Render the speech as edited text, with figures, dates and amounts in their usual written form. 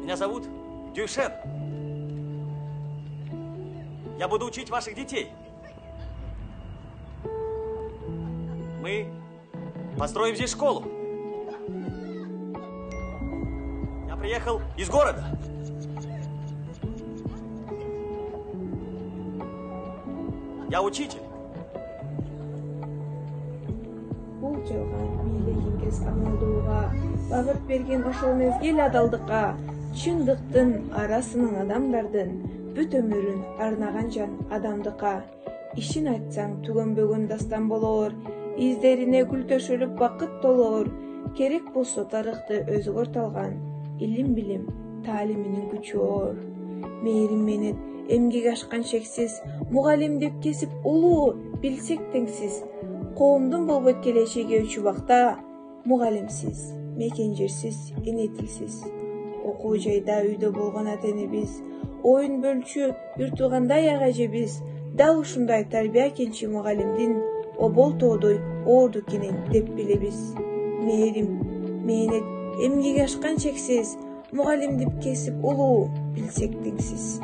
Меня зовут Дюшен. Я буду учить ваших детей. Мы построим здесь школу. Я приехал из города. Я учитель. Бул жалган бийлигиңиз амалдууга, багыт берген ошол мезгил адалдыкка, чындыктын арасынын адамдардын бүт өмүрүн арнаган жан адамдыкка. Ишин айтсаң түгөнбөгөн дастан болоор, издерине гүл төшөлүп бакыт толоор. Керек болсо тарыхты өзгөртө алган, илим билим таалиминин күчү оор. Мээрим менен эмгек ашкан чексиз, мугалим деп кесип улуу, билсек теңсиз. Коомдун болбойт келечеги өчү убакта, мугалимсиз, мекен жерсиз, эне тилсиз. Окуу жайда үйдө болгон ата-энебиз, оюн бөлчү бир туугандай ага жебиз. Дал ушундай тарбия кенчи мугалимдин обол тоодой оорду экенин деп билебиз. Мээрим менен эмгек ашкан чексиз, мугалим деп кесип улуу, билсек теңсиз.